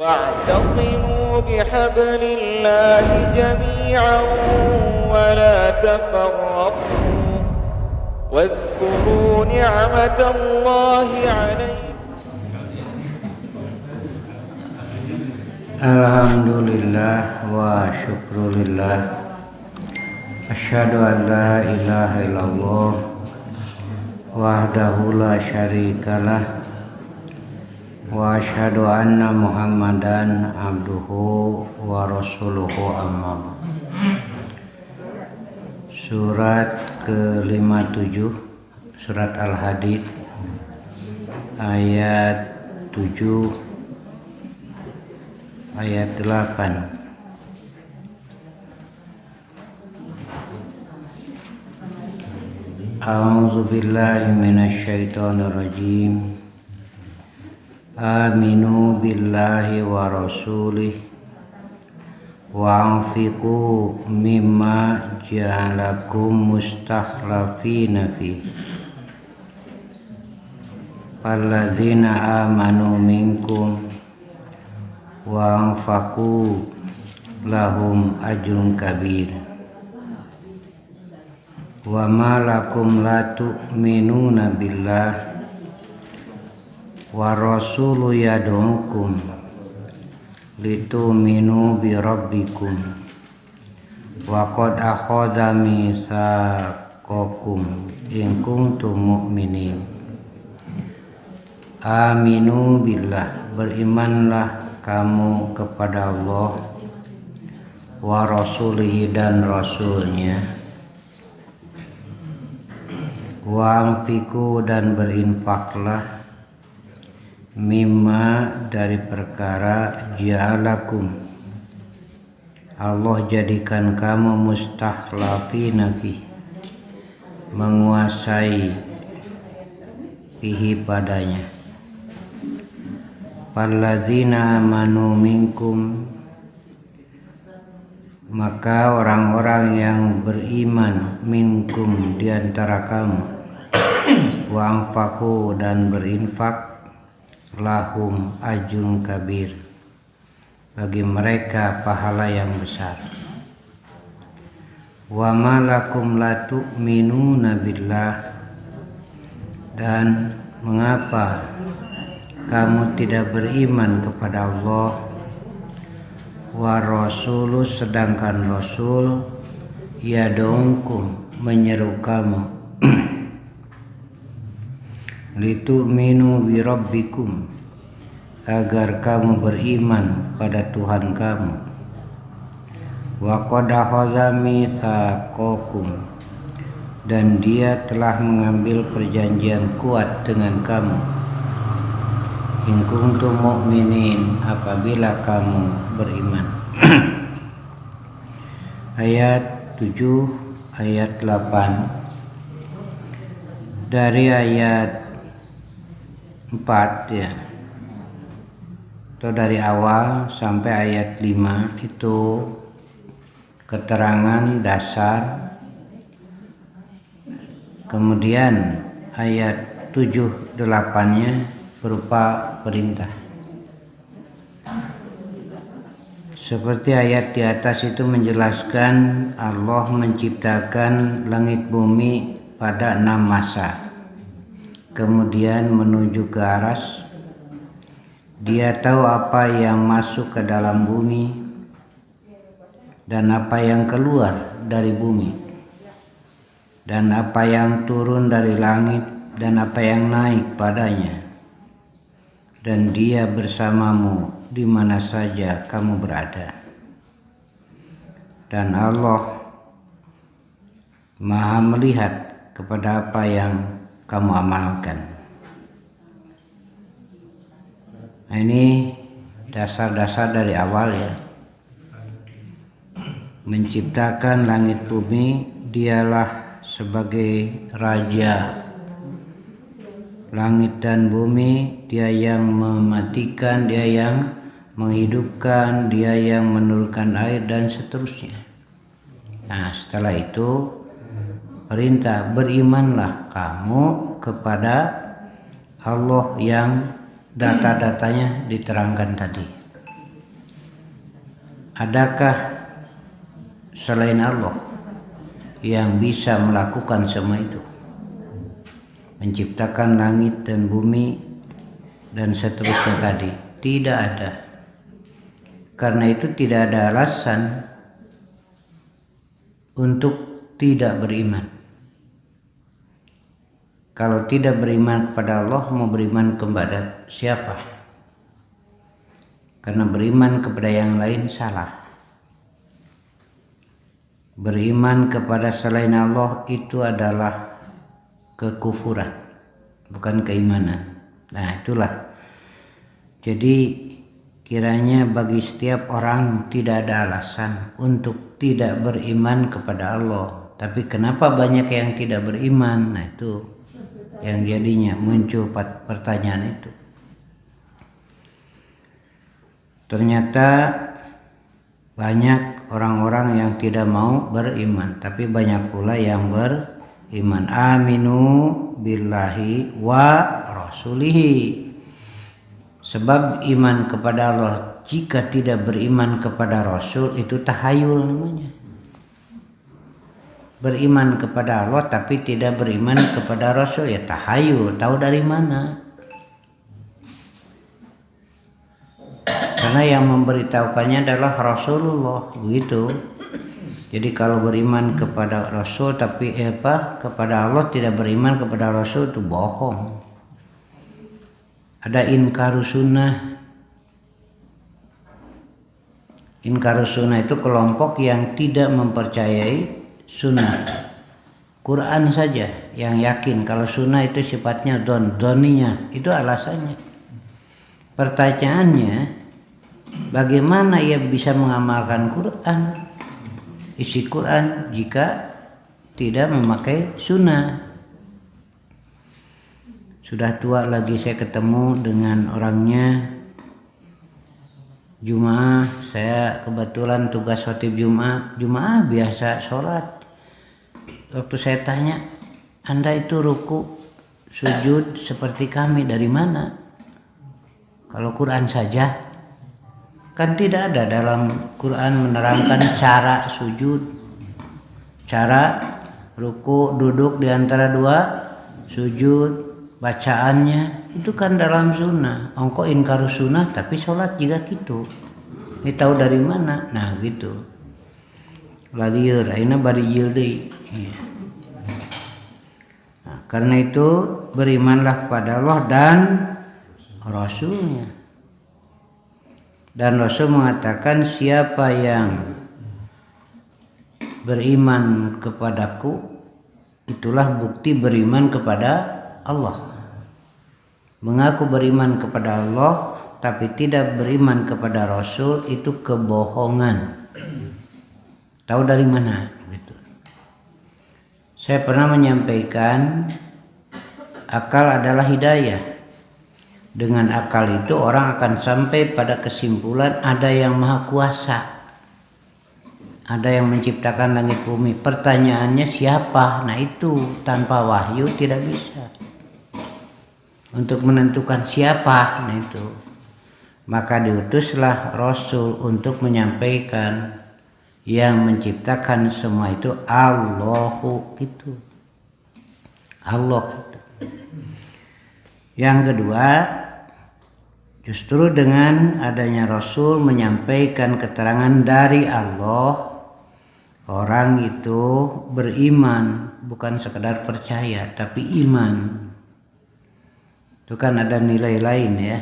واعتصموا بحبل الله جميعا ولا تفرقوا واذكروا نعمة الله عليكم. Alhamdulillah wa syukrulillah. Asyhadu an la ilaha illallah wahdahu la syarikalah wa asyhadu anna Muhammadan abduhu wa rasuluhu amma ba'd. Surat ke-57 surat Al-Hadid ayat 7 ayat 8. A'udzu billahi minasyaitonir rajim. Aminu billahi wa rasulih wa anfiqu mimma ja'alakum mustakhlafina fi falladzina amanu minkum wa anfaqu lahum ajrun kabir. Wa ma lakum la tu'minuna billah wa rasulu yad'ukum litu'minu bi rabbikum wa qad akhadha mitsaqakum in kuntum mu'minin. Aminu billah, berimanlah kamu kepada Allah, wa rasulihi dan rasulnya, wa anfiqu dan berinfaklah, mimma dari perkara ja'alakum Allah jadikan kamu mustakhlafina fi menguasai fihi padanya. Falladzina amanu minkum, maka orang-orang yang beriman, minkum di antara kamu, wa anfaqu dan berinfak, lahum ajrun kabir, bagi mereka pahala yang besar. Wa ma lakum la tu'minuna billah, dan mengapa kamu tidak beriman kepada Allah, wa rasulu sedangkan rasul yad'ukum menyeru kamu, litu'minu bi rabbikum agar kamu beriman pada Tuhan kamu, wa qad akhadha mitsaqakum dan dia telah mengambil perjanjian kuat dengan kamu, in kuntum mu'minin apabila kamu beriman. Ayat 7 ayat 8. Dari ayat 4 ya, atau dari awal sampai ayat 5 itu keterangan dasar. Kemudian ayat 7-8-nya berupa perintah. Seperti ayat di atas itu menjelaskan Allah menciptakan langit bumi pada 6 masa. Kemudian menuju ke aras. Dia tahu apa yang masuk ke dalam bumi dan apa yang keluar dari bumi, dan apa yang turun dari langit dan apa yang naik padanya. Dan dia bersamamu di mana saja kamu berada. Dan Allah Maha melihat kepada apa yang kamu amalkan. Nah, ini dasar-dasar dari awal ya. Menciptakan langit bumi, dialah sebagai raja langit dan bumi, dia yang mematikan, dia yang menghidupkan, dia yang menurunkan air dan seterusnya. Nah, setelah itu perintah, berimanlah kamu kepada Allah yang data-datanya diterangkan tadi. adakah selain Allah yang bisa melakukan semua itu? Menciptakan langit dan bumi dan seterusnya tadi. Tidak ada. Karena itu tidak ada alasan untuk tidak beriman. Kalau tidak beriman kepada Allah, mau beriman kepada siapa? Karena beriman kepada yang lain salah. Beriman kepada selain Allah itu adalah kekufuran, bukan keimanan. Nah, itulah. Jadi kiranya bagi setiap orang tidak ada alasan untuk tidak beriman kepada Allah. Tapi kenapa banyak yang tidak beriman? Nah, itu yang jadinya muncul pertanyaan itu. Ternyata banyak orang-orang yang tidak mau beriman, tapi banyak pula yang beriman. Aminu billahi wa rasulihi. Sebab iman kepada Allah, jika tidak beriman kepada Rasul itu tahayul namanya. Beriman kepada Allah tapi tidak beriman kepada Rasul ya tahayul, tahu dari mana? Karena yang memberitahukannya adalah Rasulullah, begitu. Jadi kalau beriman kepada Rasul tapi kepada Allah tidak beriman kepada Rasul itu bohong. Ada inkaru sunnah. Inkaru sunnah itu kelompok yang tidak mempercayai sunnah. Quran saja yang yakin kalau sunnah itu sifatnya doninya. Itu alasannya. Pertanyaannya, bagaimana ia bisa mengamalkan Quran, isi Quran jika tidak memakai sunnah? Sudah tua lagi saya ketemu dengan orangnya Jumaah. Saya kebetulan tugas khotib Jumaah biasa sholat. Waktu saya tanya, Anda itu ruku sujud seperti kami dari mana? Kalau Quran saja kan tidak ada dalam Quran menerangkan cara sujud, cara ruku, duduk di antara dua sujud, bacaannya itu kan dalam sunnah. Engkau inkaru sunnah tapi sholat juga gitu. Ini tahu dari mana? Nah gitu. Lalieur, aina bari deui. Nah, karena itu berimanlah kepada Allah dan Rasulnya. Dan Rasul mengatakan siapa yang beriman kepadaku itulah bukti beriman kepada Allah. Mengaku beriman kepada Allah tapi tidak beriman kepada Rasul itu kebohongan. Tahu dari mana? Gitu. Saya pernah menyampaikan akal adalah hidayah. Dengan akal itu orang akan sampai pada kesimpulan ada yang maha kuasa, ada yang menciptakan langit bumi. Pertanyaannya siapa? Nah itu tanpa wahyu tidak bisa. Untuk menentukan siapa, nah itu maka diutuslah Rasul untuk menyampaikan yang menciptakan semua itu Allahu itu. Allah. Yang kedua, justru dengan adanya Rasul menyampaikan keterangan dari Allah, orang itu beriman, bukan sekedar percaya tapi iman. Itu kan ada nilai lain ya.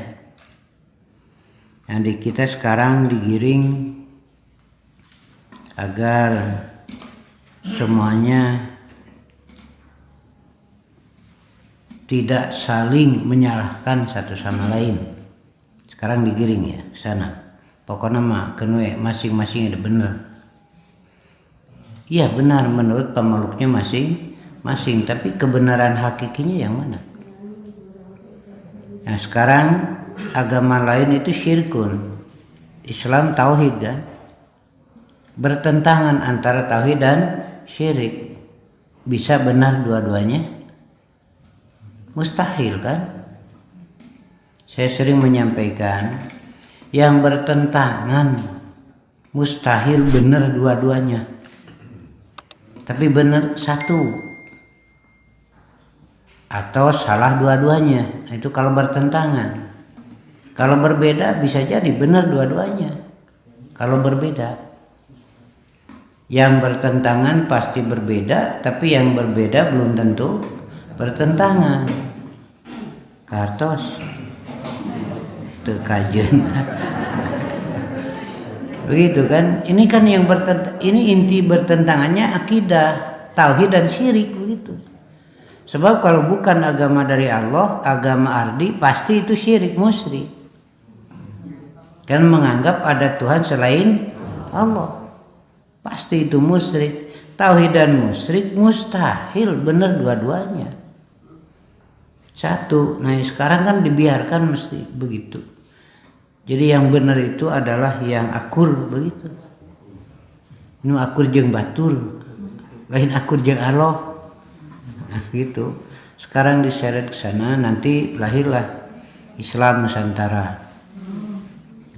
Yang di kita sekarang digiring agar semuanya tidak saling menyalahkan satu sama lain. Sekarang digiring ya ke sana. Pokoknya mah kenwe masing-masing ada benar. Iya benar menurut pemeluknya masing-masing, tapi kebenaran hakikinya yang mana? Nah sekarang agama lain itu syirkun, Islam tauhid kan? Bertentangan antara tauhid dan syirik. Bisa benar dua-duanya? Mustahil kan? Saya sering menyampaikan yang bertentangan mustahil benar dua-duanya, tapi benar satu atau salah dua-duanya. Itu kalau bertentangan. Kalau berbeda bisa jadi benar dua-duanya. Kalau berbeda, yang bertentangan pasti berbeda, tapi yang berbeda belum tentu bertentangan. Kartos tekajen. Begitu kan? Ini kan yang ini inti bertentangannya akidah, tauhid dan syirik begitu. Sebab kalau bukan agama dari Allah, agama ardi, pasti itu syirik, musyrik. Kan menganggap ada Tuhan selain Allah. Pasti itu musyrik. Tauhid dan musyrik mustahil benar dua-duanya. Satu. Nah, sekarang kan dibiarkan mesti begitu. Jadi yang benar itu adalah yang akur begitu. Nu akur jeung batul, lain akur jeung Allah. Nah, gitu. Sekarang diseret ke sana, nanti lahirlah Islam Nusantara.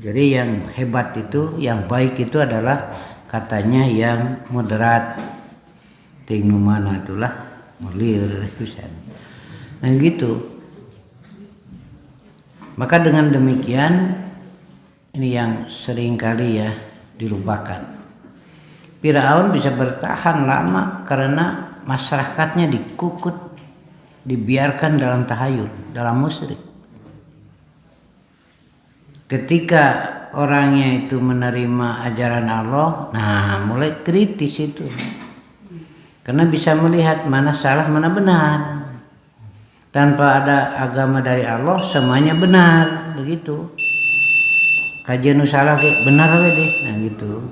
Jadi yang hebat itu, yang baik itu adalah katanya yang moderat. Ting mana itulah melir pisan. Nah gitu. Maka dengan demikian ini yang sering kali ya dilupakan. Firaun bisa bertahan lama karena masyarakatnya dikukut, dibiarkan dalam tahayul, dalam musyrik. Ketika orangnya itu menerima ajaran Allah, nah mulai kritis itu. Karena bisa melihat mana salah, mana benar. Tanpa ada agama dari Allah, semuanya benar, begitu. Kajian salah benar deh, nah gitu.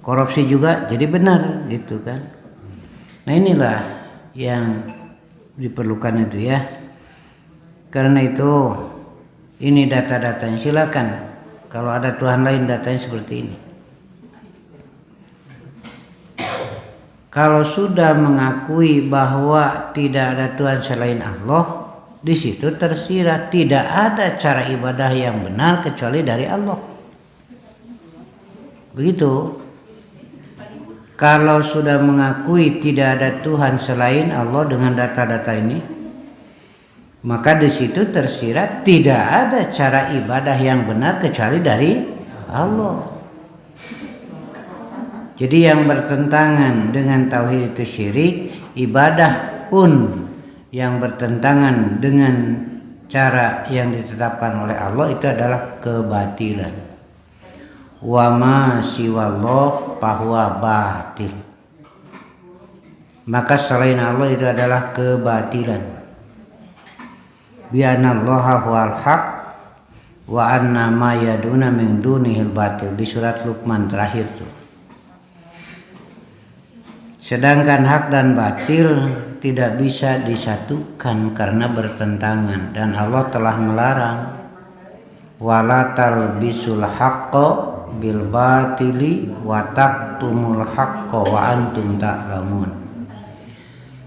Korupsi juga jadi benar, gitu kan. Nah inilah yang diperlukan itu ya. Karena itu ini data-datanya, silakan. Kalau ada Tuhan lain datanya seperti ini. Kalau sudah mengakui bahwa tidak ada Tuhan selain Allah, di situ tersirat tidak ada cara ibadah yang benar kecuali dari Allah. Begitu. Kalau sudah mengakui tidak ada Tuhan selain Allah dengan data-data ini, maka di situ tersirat tidak ada cara ibadah yang benar kecuali dari Allah. Jadi yang bertentangan dengan tauhid itu syirik, ibadah pun yang bertentangan dengan cara yang ditetapkan oleh Allah itu adalah kebatilan. Wa ma siwallah fahuwa batil. Maka selain Allah itu adalah kebatilan. Bi anallaha huwal haq wa anna ma yaduna min dunihil batil, di surat Luqman terakhir tuh. Sedangkan hak dan batil tidak bisa disatukan karena bertentangan, dan Allah telah melarang wala talbisul haqqo bil batili wa taqtumul haqqo wa antum ta'lamun.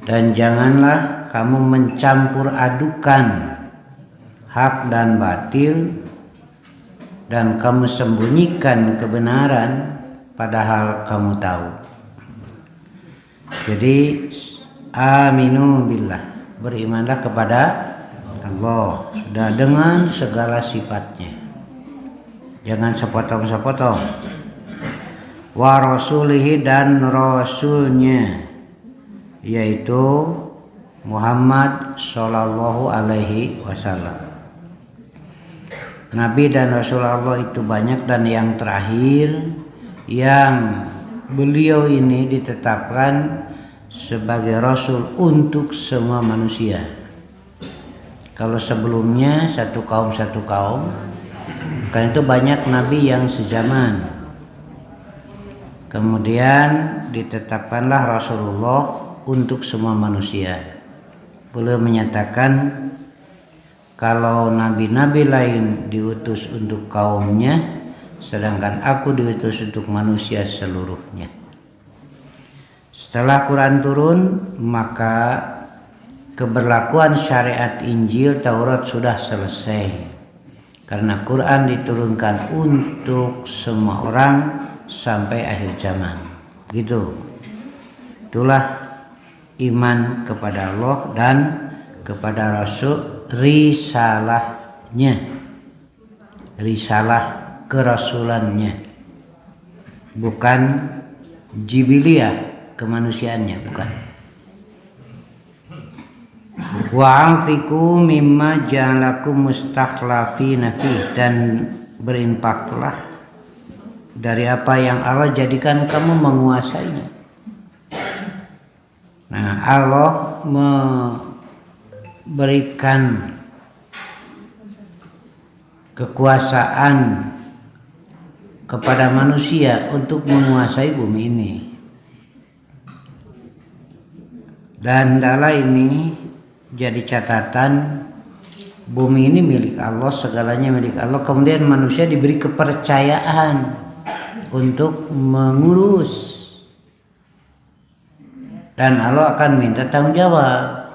Dan janganlah kamu mencampur adukan hak dan batil dan kamu sembunyikan kebenaran padahal kamu tahu. Jadi aminu billah, berimanlah kepada Allah sudah dengan segala sifatnya, jangan sepotong-sepotong. Wa rasulihi, dan rasulnya yaitu Muhammad sallallahu alaihi wasallam. Nabi dan Rasul Allah itu banyak, dan yang terakhir yang beliau ini ditetapkan sebagai Rasul untuk semua manusia. Kalau sebelumnya satu kaum, karena itu banyak Nabi yang sezaman. Kemudian ditetapkanlah Rasulullah untuk semua manusia. Beliau menyatakan kalau nabi-nabi lain diutus untuk kaumnya, sedangkan aku diutus untuk manusia seluruhnya. Setelah Quran turun, maka keberlakuan syariat Injil, Taurat sudah selesai. Karena Quran diturunkan untuk semua orang sampai akhir zaman. Gitu. Itulah iman kepada Allah dan kepada Rasul, risalahnya, risalah kerasulannya, bukan jibiliyah kemanusiaannya, bukan. Wa anfiqu mimma ja'alakum mustakhlafina fih, dan berinfaklah dari apa yang Allah jadikan kamu menguasainya. Nah, Allah memberikan kekuasaan kepada manusia untuk menguasai bumi ini. Dan dalam ini jadi catatan, bumi ini milik Allah, segalanya milik Allah. Kemudian manusia diberi kepercayaan untuk mengurus, dan Allah akan minta tanggung jawab,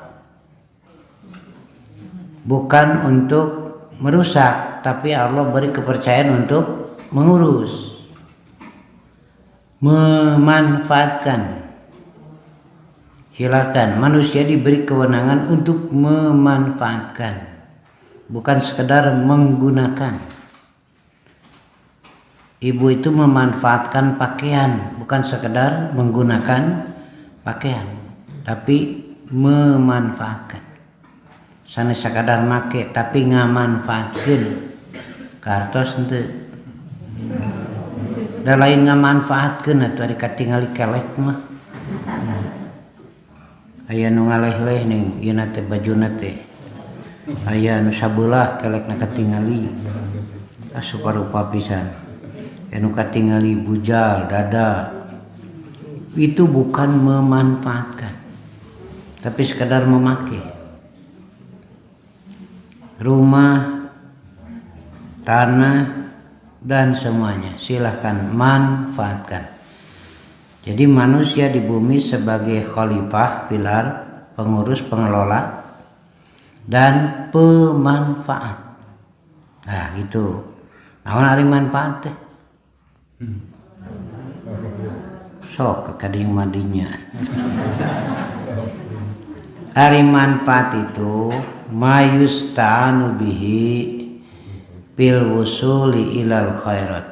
bukan untuk merusak, tapi Allah beri kepercayaan untuk mengurus, memanfaatkan. Silakan, manusia diberi kewenangan untuk memanfaatkan, bukan sekedar menggunakan. Ibu itu memanfaatkan pakaian, bukan sekedar menggunakan pakaian, tapi memanfaatkan. Sana sekadar make tapi ngamanfaatkeun kartos henteu. Da lain ngamanfaatkeun atuh ari katingali kelek mah. Aya nu ngaleh-leh ning ieu na teh bajuna teh. Aya nu sabelah kelekna katingali. Asuparupa pisan. Anu katingali bujal dada. Itu bukan memanfaatkan, tapi sekadar memakai. Rumah, tanah, dan semuanya silahkan manfaatkan. Jadi manusia di bumi sebagai khalifah, pilar, pengurus, pengelola, dan pemanfaat. Nah gitu. Naon ari manfaat teh? Sok kading madinya. Ari manfaat itu mayusta'anu bihi bil wusuli ilal khairat.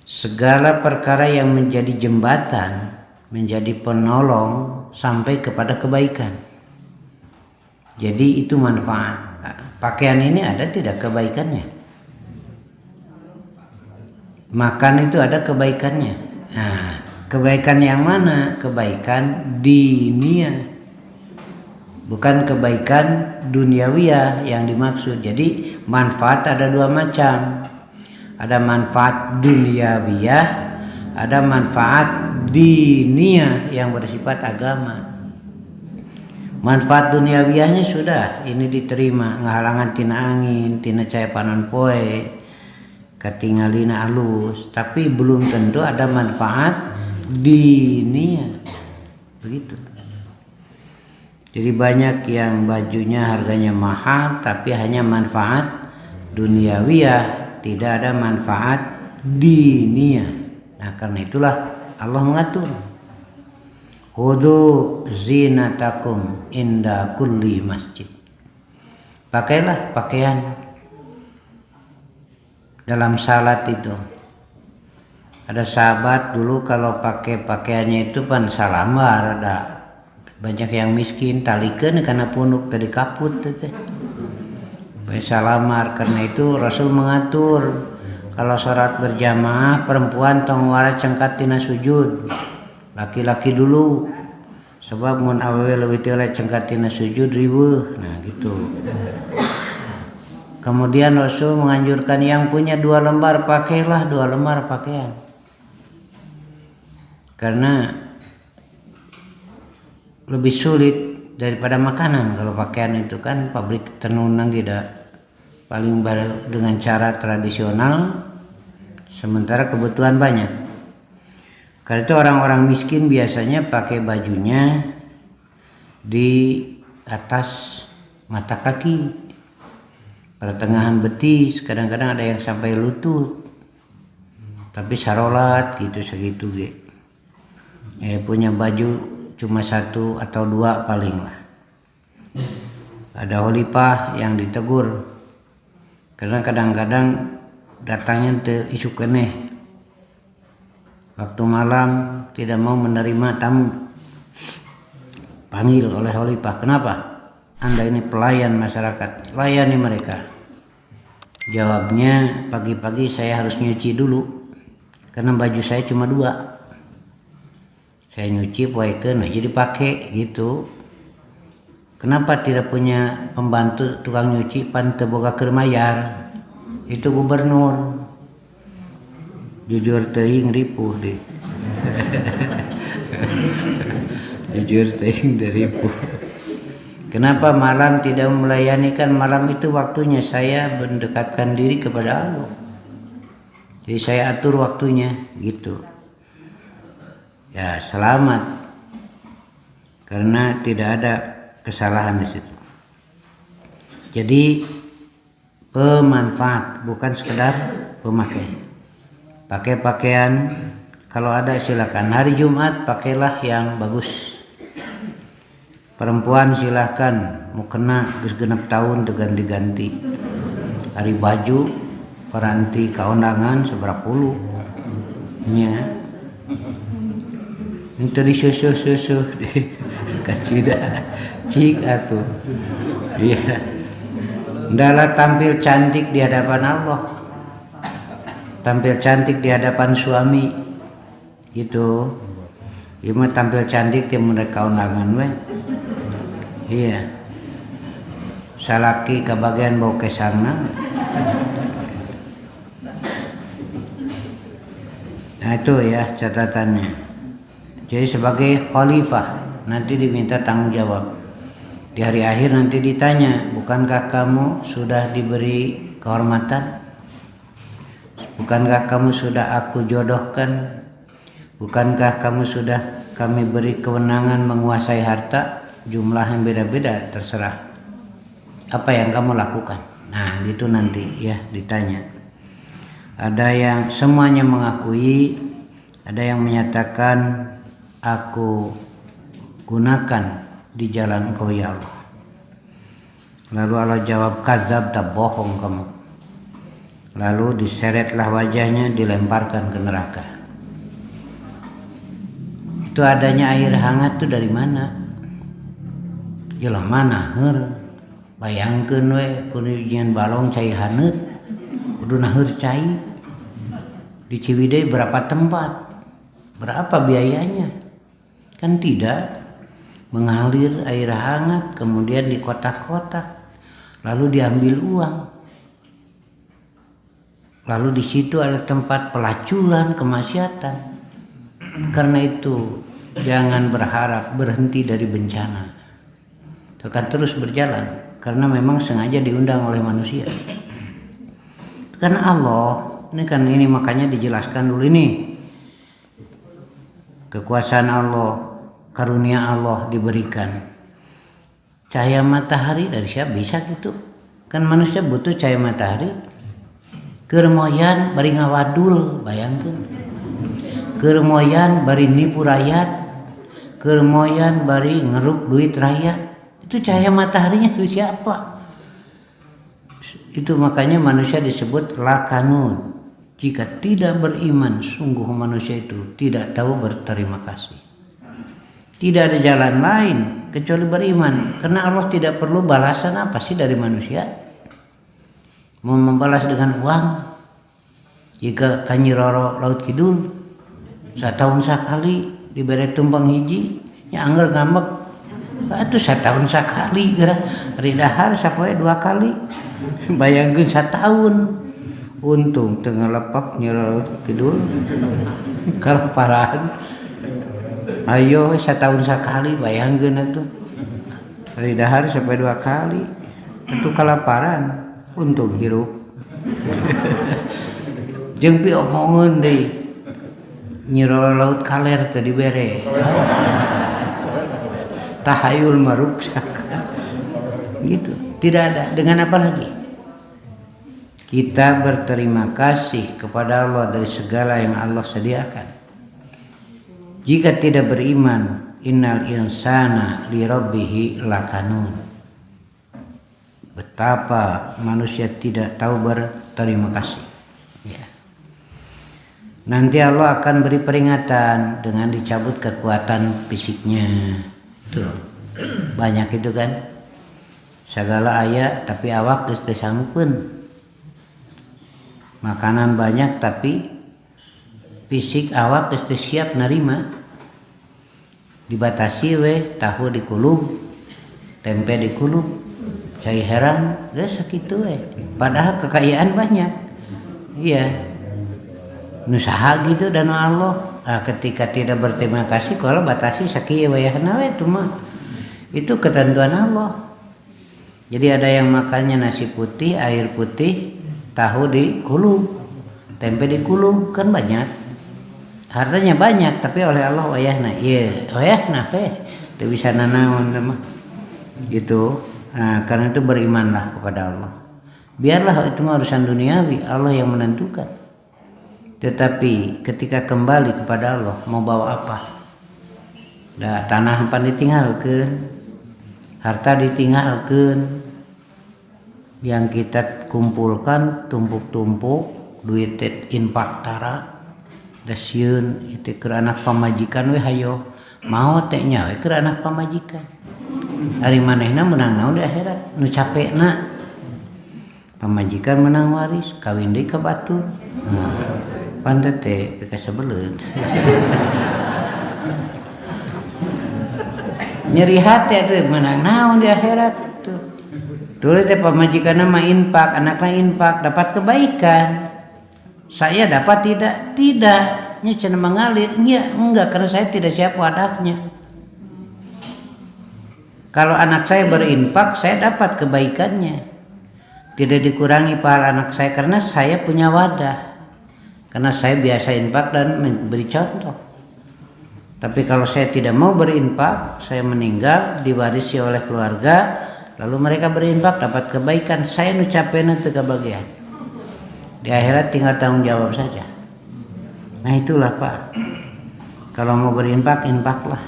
Segala perkara yang menjadi jembatan, menjadi penolong sampai kepada kebaikan. Jadi itu manfaat. Pakaian ini ada tidak kebaikannya? Makan itu ada kebaikannya. Nah, kebaikan yang mana? Kebaikan diniyah, bukan kebaikan duniawiyah yang dimaksud. Jadi manfaat ada dua macam. Ada manfaat duniawiyah, ada manfaat diniyah yang bersifat agama. Manfaat duniawiyahnya sudah, ini diterima, ngahalangan tina angin, tina cahaya panon poe, katingalina alus, tapi belum tentu ada manfaat diniyah. Begitu. Jadi banyak yang bajunya harganya mahal tapi hanya manfaat duniawiyah, tidak ada manfaat diniyah. Nah, karena itulah Allah mengatur. Khudhu zinatakum inda kulli masjid. Pakailah pakaian dalam salat itu. Ada sahabat dulu kalau pakai pakaiannya itu pan salamar, ada banyak yang miskin talikeun karena punuk tadi kaput teh. Salamar, karena itu Rasul mengatur kalau sholat berjamaah perempuan tong wara cengkat tina sujud, laki-laki dulu, sebab mun awewe leuwih teu cengkat tina sujud riweuh. Nah gitu. Kemudian Rasul menganjurkan yang punya 2 lembar pakailah 2 lembar pakaian, karena lebih sulit daripada makanan. Kalau pakaian itu kan pabrik tenunang tidak, paling dengan cara tradisional, sementara kebutuhan banyak. Karena itu orang-orang miskin biasanya pakai bajunya di atas mata kaki, pertengahan betis, kadang-kadang ada yang sampai lutut. tapi sarolat gitu segitu ge. Punya baju cuma 1 atau 2 paling lah. Ada khalifah yang ditegur karena kadang-kadang datangnya teu isu keneh. Waktu malam tidak mau menerima tamu. Panggil oleh khalifah, kenapa? Anda ini pelayan masyarakat, layani mereka. Jawabnya, pagi-pagi saya harus nyuci dulu karena baju saya cuma 2. Saya nyuci poekeun jadi pakai gitu. Kenapa tidak punya pembantu tukang nyuci pan teu boga keur mayar? Itu gubernur. Jujur teuing ripuh deh. Jujur teuing ripuh. Kenapa malam tidak melayani? Kan malam itu waktunya saya mendekatkan diri kepada Allah. Jadi saya atur waktunya gitu. Ya selamat. Karena tidak ada kesalahan di situ. Jadi pemanfaat bukan sekedar pemakai. Pakai pakaian kalau ada silakan. Hari Jumat pakailah yang bagus. Perempuan silakan mukena geus genep tahun teu ganti-ganti. Hari baju paranti kaundangan seberapa puluh nya. Itu disusuh-susuh kacida cik atuh. Iya. Ndalah tampil cantik di hadapan Allah. Tampil cantik di hadapan suami. Gitu. Ieu mah tampil cantik di mereka undangan we. Iya. Salaki kabagian bau kesangna. Nah itu ya catatannya. Jadi sebagai khalifah nanti diminta tanggung jawab. Di hari akhir nanti ditanya, bukankah kamu sudah diberi kehormatan? Bukankah kamu sudah aku jodohkan? Bukankah kamu sudah kami beri kewenangan menguasai harta? Jumlah yang beda-beda terserah. Apa yang kamu lakukan? Nah gitu nanti ya ditanya. Ada yang semuanya mengakui, ada yang menyatakan aku gunakan di jalan Engkau ya Allah. Lalu Allah jawab, kadzab, tak bohong kamu. Lalu diseretlah wajahnya, dilemparkan ke neraka. Itu adanya air hangat tuh dari mana? Jelas mana heur? Bayangkeun we kunujian balong cai haneut. Kudu heur cai. Di Ciwidey berapa tempat? Berapa biayanya? Kan tidak. Mengalir air hangat kemudian di kotak-kotak. Lalu diambil uang. Lalu di situ ada tempat pelacuran, kemaksiatan. Karena itu jangan berharap berhenti dari bencana. Akan terus berjalan karena memang sengaja diundang oleh manusia. Karena Allah, ini makanya dijelaskan dulu ini. Kekuasaan Allah, karunia Allah diberikan. Cahaya matahari dari siapa bisa gitu? Kan manusia butuh cahaya matahari. Keur moyan bari ngawadul, bayangkeun. Keur moyan bari nipu rakyat. Keur moyan bari ngeruk duit rakyat. Itu cahaya mataharinya itu siapa? Itu makanya manusia disebut lakanun. Jika tidak beriman, sungguh manusia itu tidak tahu berterima kasih. Tidak ada jalan lain kecuali beriman. Karena Allah tidak perlu balasan apa sih dari manusia. Mau membalas dengan uang. Jika Kanyi Roro Laut Kidul satahun sakali diberi tumpang hiji, nya angger ngambek. Itu setahun sekali gerak hari dahar sapoe 2 kali. Bayangkeun setahun. Untung tengah lepak Nyerot Kidul. Kalaparan. Ayo setahun sekali bayangkeun atuh. Hari dahar sampai 2 kali. Itu kalaparan. Untung hirup. Jeung pi omongeun deui. Nyerot Laut Kaler teh dibere. Tahayul maruksak gitu, tidak ada. Dengan apa lagi? kita berterima kasih kepada Allah dari segala yang Allah sediakan. Jika tidak beriman, innal insana li rabbih lakanun. Betapa manusia tidak tahu berterima kasih. Ya. Nanti Allah akan beri peringatan dengan dicabut kekuatan fisiknya. Tuh. Banyak itu kan. Segala aya tapi awak geus teu sanggupeun. Makanan banyak tapi fisik awak geus teu siap narima. Dibatasi we tahu dikulub, tempe dikulub, cai herang geus sakitu we. Padahal kekayaan banyak. Iya. Nu saha gitu dan Allah. Ketika tidak berterima kasih kalau batasi sakieu wayahna we itu mah. Itu ketentuan Allah. Jadi ada yang makannya nasi putih, air putih, tahu dikulub, tempe dikulub, kan banyak. Hartanya banyak tapi oleh Allah wayahna. Iya, wayahna teh teu bisa nanaon mah. Gitu. Nah, karena itu berimanlah kepada Allah. Biarlah itu mah urusan duniawi, Allah yang menentukan. Tetapi ketika kembali kepada Allah mau bawa apa? Da tanah hampan ditinggalkeun, harta ditinggalkeun, yang kita kumpulkan tumpuk-tumpuk duit infak tara dasieun itu keur anak pamajikan we hayo mau teh nya we keur anak pamajikan. Ari manehna menang naon di akhirat? Nu capekna pamajikan menang waris, kawin deui ka batur. Pantet teh pika sabeuleun. Nyeri hati atuh menang naon di akhirat tuh. Dulu teh pamajikanna mah infak, anakna infak dapat kebaikan. Saya dapat tidak? Tidak. Nya cenah mengalir. Nya enggak karena saya tidak siap wadahnya. Kalau anak saya berinfak, saya dapat kebaikannya. Tidak dikurangi pahala anak saya karena saya punya wadah. Karena saya biasa infak dan memberi contoh. Tapi kalau saya tidak mau berinfak, saya meninggal diwarisi oleh keluarga, lalu mereka berinfak dapat kebaikan, saya nu capena teu kabagian. Di akhirat tinggal tanggung jawab saja. Nah itulah Pak. Kalau mau berinfak, infaklah.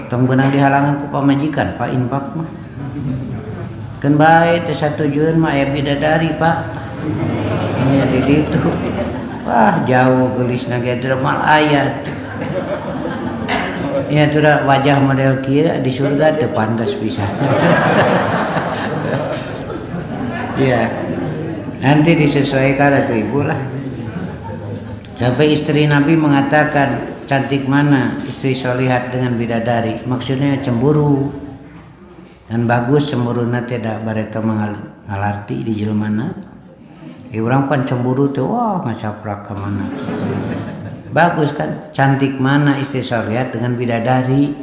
Tong beunang dihalangan ku pamajikan, Pak infak mah. Keun bae teh satujueun mah aya bidadari, Pak. Nya di ditu. Wah, jauh geulisna ge teh mal aya. Ya tura wajah model kieu di surga teu pantes pisan. Ya. Nanti disesuaikan atuh ibu lah. Sampai istri Nabi mengatakan cantik mana istri solihat dengan bidadari. Maksudnya cemburu. Dan bagus cemburuna tidak bareta ngalarti di jelmana. Urang pan cemburu tuh wah ngacaprak ke mana. Bagus kan, cantik mana istri solihat dengan bidadari.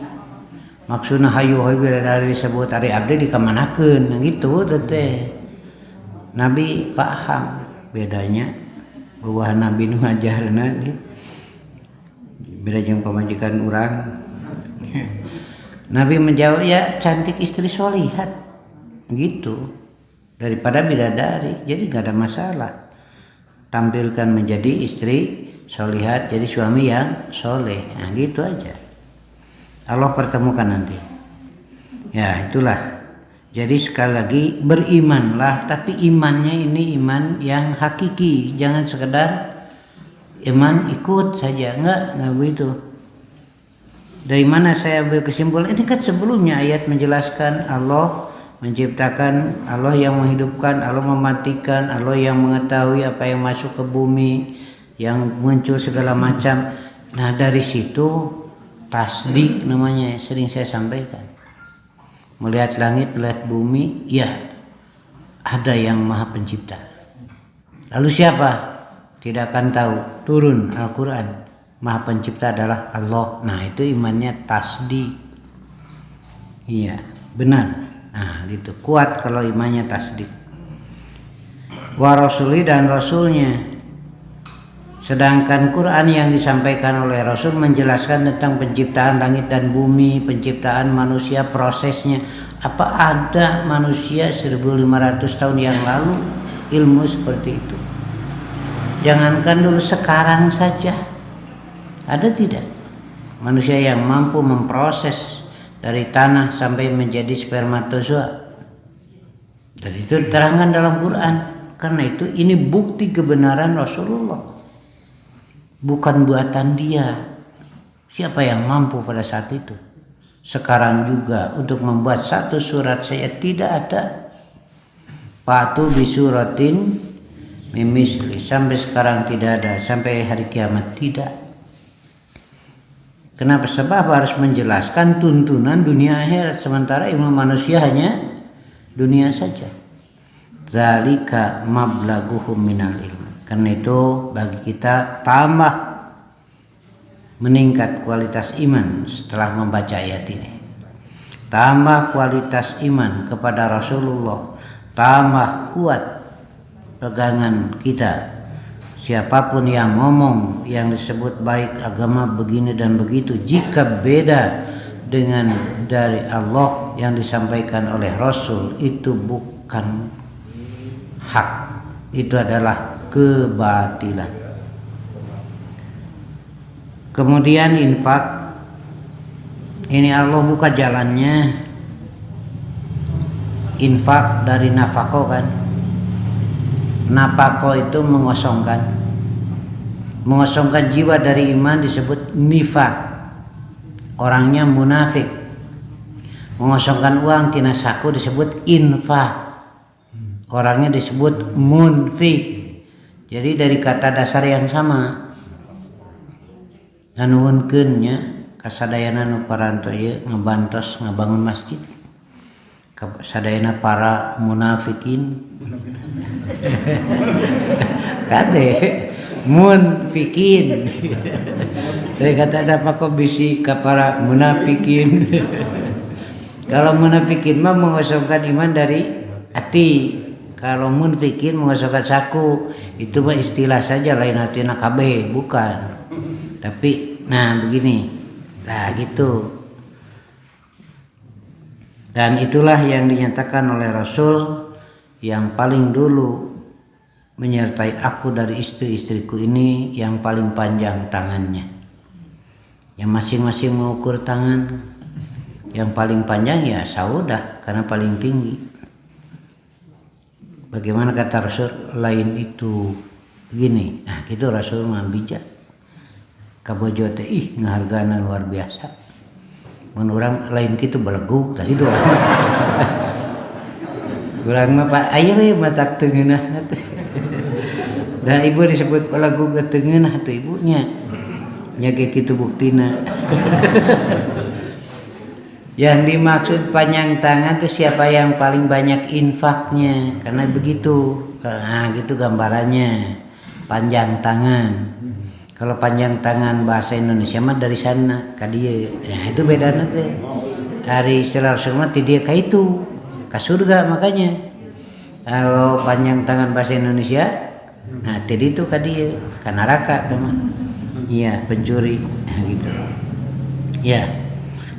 Maksudnya hayu bidadari disebut ari abdi dikamanakeun gitu teh. Nabi paham bedanya bahwa Nabi nu ngajarna beda jeung pamajikan urang. Nabi menjawab ya cantik istri solihat gitu daripada bidadari, jadi gak ada masalah. Tampilkan menjadi istri solihat, jadi suami yang soleh, nah gitu aja. Allah pertemukan nanti. Ya itulah. Jadi sekali lagi berimanlah, tapi imannya ini iman yang hakiki, jangan sekedar iman ikut saja, enggak begitu. Dari mana saya ambil kesimpulan? Ini kan sebelumnya ayat menjelaskan Allah menciptakan, Allah yang menghidupkan, Allah mematikan, Allah yang mengetahui apa yang masuk ke bumi, yang muncul segala macam. Nah dari situ tasdik namanya, sering saya sampaikan. Melihat langit, melihat bumi, ya ada yang maha pencipta. Lalu siapa? Tidak akan tahu. Turun Al-Quran. Maha pencipta adalah Allah. Nah itu imannya tasdik. Iya benar. Nah gitu kuat kalau imannya tasdik. Wa rasuli dan rasulnya. Sedangkan Quran yang disampaikan oleh Rasul menjelaskan tentang penciptaan langit dan bumi, penciptaan manusia, prosesnya. Apa ada manusia 1500 tahun yang lalu ilmu seperti itu. Jangankan dulu, sekarang saja ada tidak manusia yang mampu memproses dari tanah sampai menjadi spermatozoa? Dan itu diterangkan dalam Quran. Karena itu ini bukti kebenaran Rasulullah, bukan buatan dia. Siapa yang mampu pada saat itu? Sekarang juga untuk membuat satu surat saya tidak ada. Fatu bisuratin mimisli, sampai sekarang tidak ada, sampai hari kiamat tidak. Kenapa? Sebab harus menjelaskan tuntunan dunia akhirat, sementara ilmu manusia hanya dunia saja. Zalika mablaghuhum minal ilmi. Karena itu bagi kita tambah meningkat kualitas iman setelah membaca ayat ini. Tambah kualitas iman kepada Rasulullah, tambah kuat pegangan kita. Siapapun yang ngomong yang disebut baik agama begini dan begitu, jika beda dengan dari Allah yang disampaikan oleh Rasul, itu bukan hak, itu adalah kebatilan. Kemudian infak, ini Allah buka jalannya. Infak dari nafkah kan. Nafkah itu mengosongkan jiwa dari iman, disebut nifaq. Orangnya munafik. Mengosongkan uang tina saku disebut infak. Orangnya disebut munfik. Jadi dari kata dasar yang sama. Nuhunkeun nya kasadayana nu paranto ieu ngebantos ngabangun masjid. Kasadayana para munafikin. Kade munfikin. Dari kata apa kok bisi ka para munafikin. Kalau munafikin mah mengosongkan iman dari hati. Kalau munfikin mengosongkan saku, itu mah istilah saja, lain artinya KB, bukan. Tapi nah begini. Nah gitu. Dan itulah yang dinyatakan oleh Rasul, yang paling dulu menyertai aku dari istri-istriku ini yang paling panjang tangannya. Yang masing-masing mengukur tangan. Yang paling panjang ya Saudah karena paling tinggi. Bagaimana kata Rasul, lain itu begini. Nah gitu Rasul mah bijak. Kabojo teh ngahargana luar biasa. Mun urang lain kitu belegug tah itu. Urang mah Pak aya we matak teu ngeunah teh. Da ibu disebut belegug teu ngeunah teh ibunya. Nya ge kitu buktina. Yang dimaksud panjang tangan itu siapa yang paling banyak infaknya, karena begitu. Nah gitu gambarannya, panjang tangan. Kalau panjang tangan bahasa Indonesia mah dari sana ka dieu. Nah itu bedana teh. Hari istilah Rasul mah ti dieu ka itu, ka surga makanya. Kalau panjang tangan bahasa Indonesia, nah ti ditu ka dieu, ka neraka teman. Iya, pencuri. Nah gitu. Ya.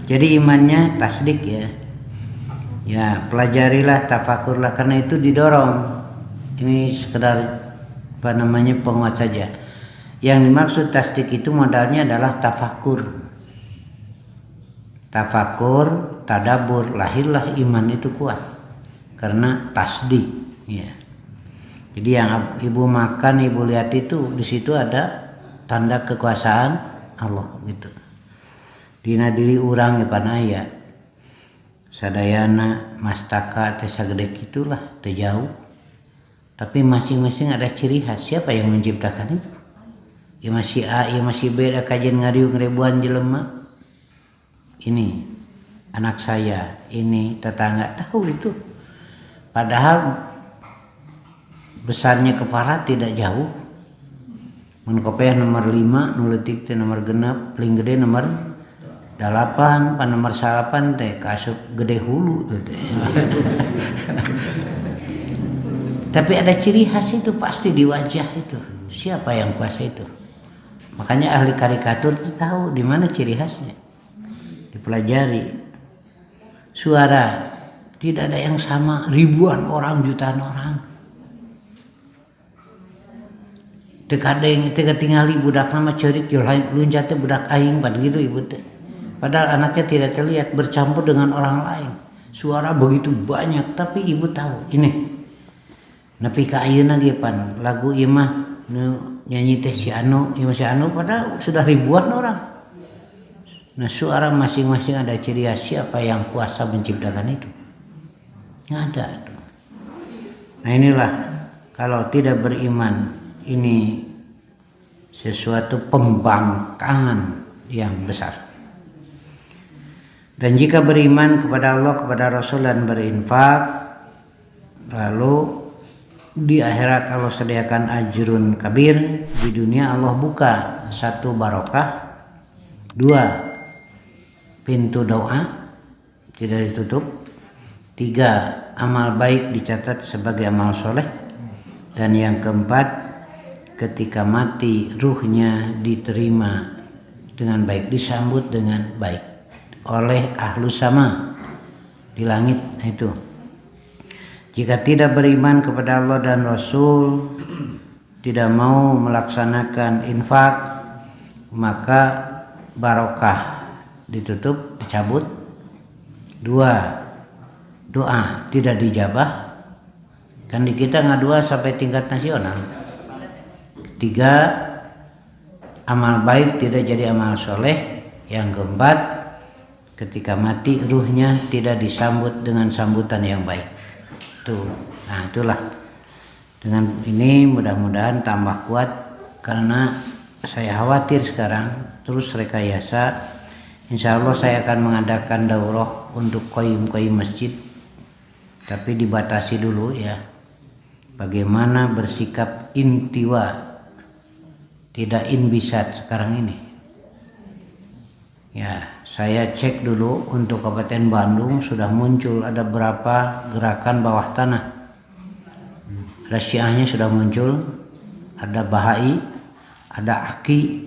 Jadi imannya tasdik ya. Ya, pelajarilah, tafakurlah, karena itu didorong. Ini sekedar apa namanya penguat saja. Yang dimaksud tasdik itu modalnya adalah tafakur. Tafakur, tadabur, lahirlah iman itu kuat. Karena tasdik, ya. Jadi yang ibu makan, ibu lihat itu di situ ada tanda kekuasaan Allah gitu. Dina diri urang pan aya sadayana mastaka teh sagede kitulah teu jauh, tapi masing-masing ada ciri khas. Siapa yang menciptakan itu? Ya masih A, ya masih B, da kajian ngariung ribuan jelema. Ini anak saya, ini tetangga tahu itu. Padahal besarnya kepala tidak jauh. Mun kopeh nomor 5, nu leutik teh nomor 6, paling gede nomor 8, pan nomor 8 teh kasup gede hulu teh. Tapi ada ciri khas itu pasti di wajah itu. Siapa yang kuasa itu? Makanya ahli karikatur itu tahu di mana ciri khasnya. Dipelajari. Suara tidak ada yang sama, ribuan orang, jutaan orang. Tekadeng teh ketingali budak nama cerik yo luncat teh budak aing pan gitu ibu teh. Padahal anaknya tidak terlihat bercampur dengan orang lain. Suara begitu banyak tapi ibu tahu ini. Nepi ka ayeuna ge pan lagu ieu mah nyanyi teh si Anu padahal sudah ribuan orang. Nah, suara masing-masing ada ciri khas. Siapa yang kuasa menciptakan itu? Nggak ada. Nah, inilah kalau tidak beriman ini sesuatu pembangkangan yang besar. Dan jika beriman kepada Allah, kepada Rasul dan berinfak, lalu di akhirat Allah sediakan ajrun kabir. Di dunia Allah buka 1 barokah, 2 pintu doa tidak ditutup, 3 amal baik dicatat sebagai amal soleh, dan yang keempat ketika mati ruhnya diterima dengan baik, disambut dengan baik oleh ahlu sama di langit. Itu jika tidak beriman kepada Allah dan Rasul, tidak mau melaksanakan infak, maka barokah ditutup, dicabut. 2 doa tidak dijabah, kan di kita ngadua sampai tingkat nasional. 3 amal baik tidak jadi amal soleh. Yang keempat ketika mati ruhnya tidak disambut dengan sambutan yang baik. Tuh, nah itulah. Dengan ini mudah-mudahan tambah kuat, karena saya khawatir sekarang terus rekayasa. Insya Allah saya akan mengadakan daurah untuk qayyim masjid, tapi dibatasi dulu ya. Bagaimana bersikap intiwa, tidak inbisat sekarang ini. Ya, saya cek dulu untuk Kabupaten Bandung sudah muncul ada berapa gerakan bawah tanah. Ada Syiahnya sudah muncul, ada Bahai, ada AKI,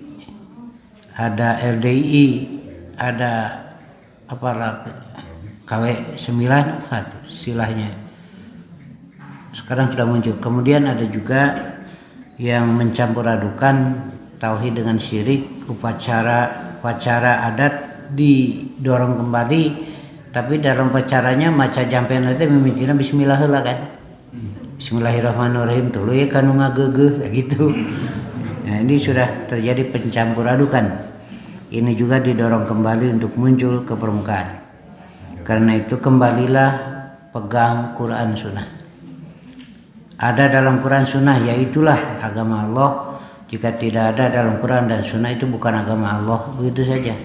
ada LDI, ada apalah KW9 silahnya. Sekarang sudah muncul. Kemudian ada juga yang mencampur adukan tauhid dengan syirik, upacara adat didorong kembali, tapi dalam upacaranya maca jampean teh mimitina bismillah heula kan. Bismillahirrahmanirrahim tuluy ya kanu ngageugeuh gitu. Nah, ini sudah terjadi pencampur adukan. Ini juga didorong kembali untuk muncul ke permukaan. Karena itu kembalilah pegang Quran Sunnah. Ada dalam Quran Sunnah, yaitulah agama Allah. Jika tidak ada dalam Quran dan Sunnah, itu bukan agama Allah. Begitu saja.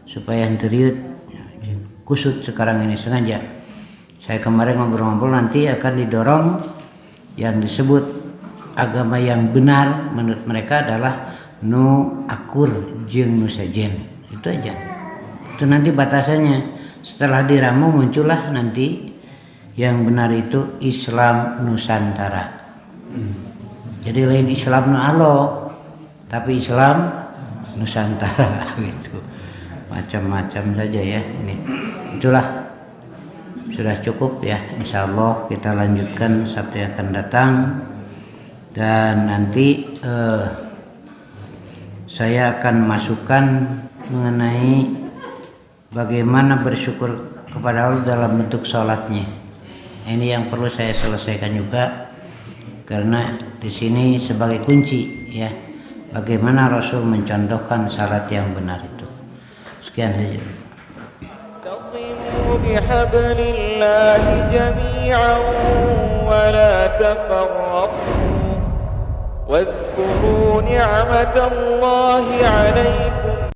Supaya teriut kusut sekarang ini sengaja. Saya kemarin ngobrol-ngobrol, nanti akan didorong yang disebut agama yang benar menurut mereka adalah nu akur jeung nu sejen. Itu aja. Itu nanti batasannya. Setelah diramu muncullah nanti yang benar itu Islam Nusantara. Jadi lain Islam nu Allah, tapi Islam Nusantara gitu. Macam-macam saja ya ini. Itulah sudah cukup ya. Insyaallah kita lanjutkan Sabtu yang akan datang, dan nanti saya akan masukkan mengenai bagaimana bersyukur kepada Allah dalam bentuk sholatnya. Ini yang perlu saya selesaikan juga, karena di sini sebagai kunci ya, bagaimana Rasul mencontohkan salat yang benar itu. Sekian saja. اعتصموا بحبل الله جميعا ولا تفرقوا واذكروا نعمة الله عليكم